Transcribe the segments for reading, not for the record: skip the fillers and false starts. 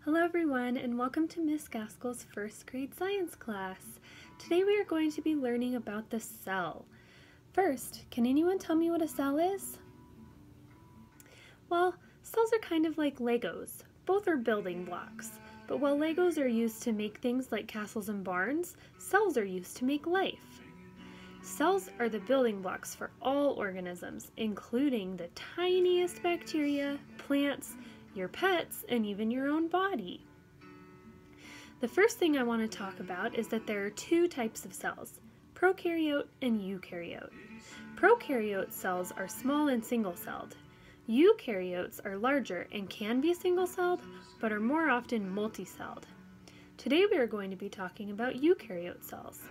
Hello everyone, and welcome to Miss Gaskell's first grade science class. Today we are going to be learning about the cell. First, can anyone tell me what a cell is? Well, cells are kind of like Legos. Both are building blocks. But while Legos are used to make things like castles and barns, cells are used to make life. Cells are the building blocks for all organisms, including the tiniest bacteria, plants, your pets, and even your own body. The first thing I want to talk about is that there are two types of cells, prokaryote and eukaryote. Prokaryote cells are small and single-celled. Eukaryotes are larger and can be single-celled, but are more often multi-celled. Today we are going to be talking about eukaryote cells.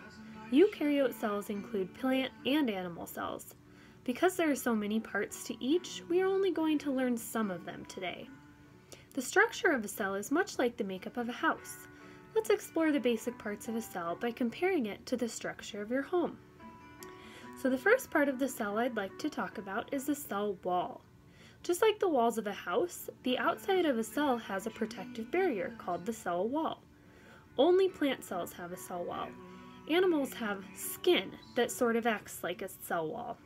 Eukaryote cells include plant and animal cells. Because there are so many parts to each, we are only going to learn some of them today. The structure of a cell is much like the makeup of a house. Let's explore the basic parts of a cell by comparing it to the structure of your home. So the first part of the cell I'd like to talk about is the cell wall. Just like the walls of a house, the outside of a cell has a protective barrier called the cell wall. Only plant cells have a cell wall. Animals have skin that sort of acts like a cell wall.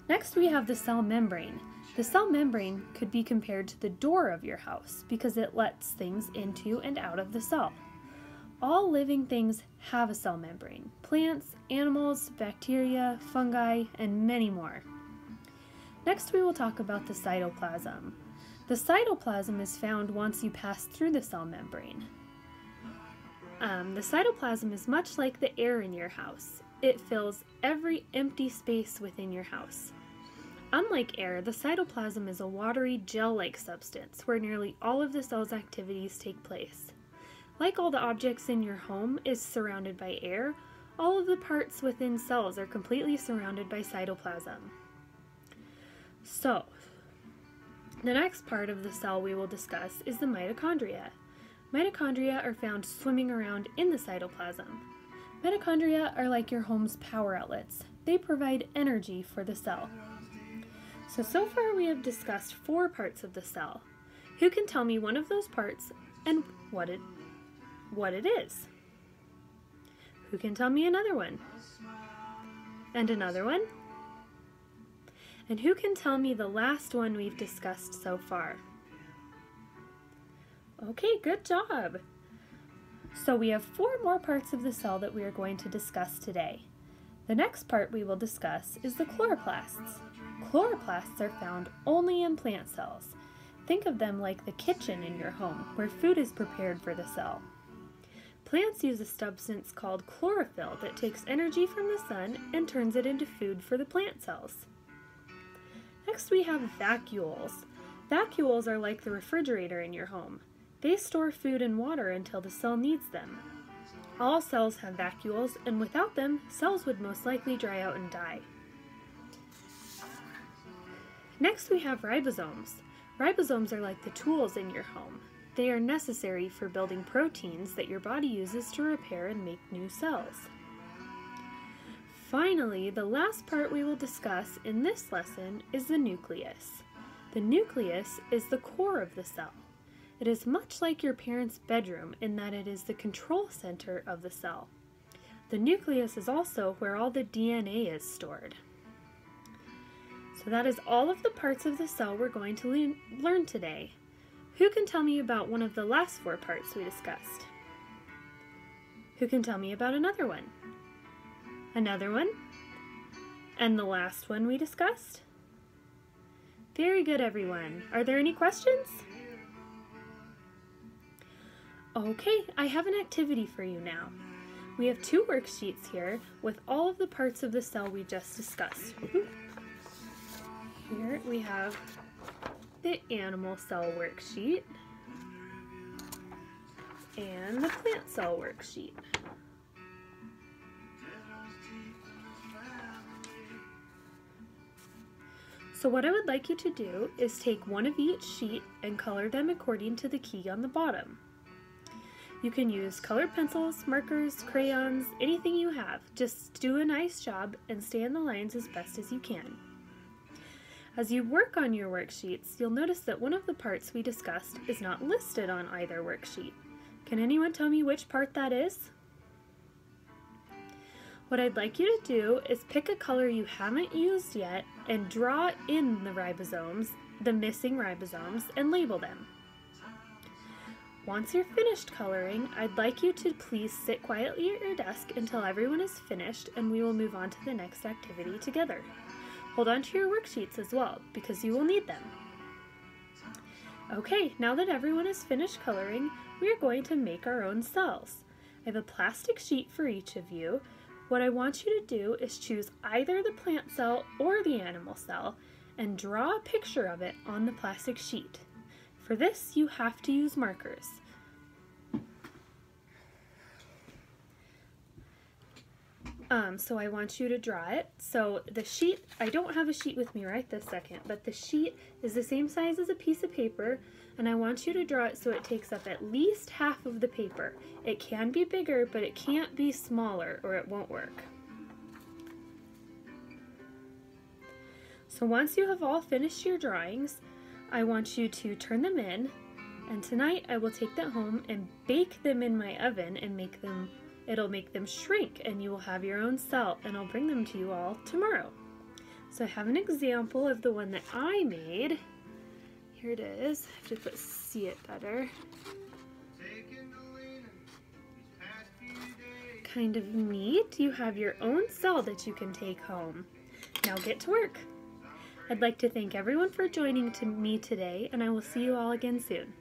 Next we have the cell membrane. The cell membrane could be compared to the door of your house because it lets things into and out of the cell. All living things have a cell membrane: plants, animals, bacteria, fungi, and many more. Next we will talk about the cytoplasm. The cytoplasm is found once you pass through the cell membrane. The cytoplasm is much like the air in your house. It fills every empty space within your house. Unlike air, the cytoplasm is a watery, gel-like substance where nearly all of the cell's activities take place. Like all the objects in your home is surrounded by air, all of the parts within cells are completely surrounded by cytoplasm. So, the next part of the cell we will discuss is the mitochondria. Mitochondria are found swimming around in the cytoplasm. Mitochondria are like your home's power outlets. They provide energy for the cell. So far we have discussed 4 parts of the cell. Who can tell me one of those parts and what it is? Who can tell me another one? And another one? And who can tell me the last one we've discussed so far? Okay, good job! So we have 4 more parts of the cell that we are going to discuss today. The next part we will discuss is the chloroplasts. Chloroplasts are found only in plant cells. Think of them like the kitchen in your home, where food is prepared for the cell. Plants use a substance called chlorophyll that takes energy from the sun and turns it into food for the plant cells. Next we have vacuoles. Vacuoles are like the refrigerator in your home. They store food and water until the cell needs them. All cells have vacuoles, and without them, cells would most likely dry out and die. Next we have ribosomes. Ribosomes are like the tools in your home. They are necessary for building proteins that your body uses to repair and make new cells. Finally, the last part we will discuss in this lesson is the nucleus. The nucleus is the core of the cell. It is much like your parents' bedroom in that it is the control center of the cell. The nucleus is also where all the DNA is stored. So that is all of the parts of the cell we're going to learn today. Who can tell me about one of the last 4 parts we discussed? Who can tell me about another one? Another one? And the last one we discussed? Very good, everyone. Are there any questions? Okay, I have an activity for you now. We have 2 worksheets here with all of the parts of the cell we just discussed. Here we have the animal cell worksheet and the plant cell worksheet. So what I would like you to do is take one of each sheet and color them according to the key on the bottom. You can use colored pencils, markers, crayons, anything you have. Just do a nice job and stay in the lines as best as you can. As you work on your worksheets, you'll notice that one of the parts we discussed is not listed on either worksheet. Can anyone tell me which part that is? What I'd like you to do is pick a color you haven't used yet and draw in the ribosomes, the missing ribosomes, and label them. Once you're finished coloring, I'd like you to please sit quietly at your desk until everyone is finished, and we will move on to the next activity together. Hold on to your worksheets as well, because you will need them. Okay, now that everyone is finished coloring, we are going to make our own cells. I have a plastic sheet for each of you. What I want you to do is choose either the plant cell or the animal cell and draw a picture of it on the plastic sheet. For this, you have to use markers. So I want you to draw it. So the sheet, I don't have a sheet with me right this second, but the sheet is the same size as a piece of paper, and I want you to draw it so it takes up at least half of the paper. It can be bigger, but it can't be smaller or it won't work. So once you have all finished your drawings, I want you to turn them in, and tonight I will take them home and bake them in my oven and it'll make them shrink, and you will have your own cell, and I'll bring them to you all tomorrow. So I have an example of the one that I made. Here it is. I have to see it better. Kind of neat. You have your own cell that you can take home. Now get to work. I'd like to thank everyone for joining me today, and I will see you all again soon.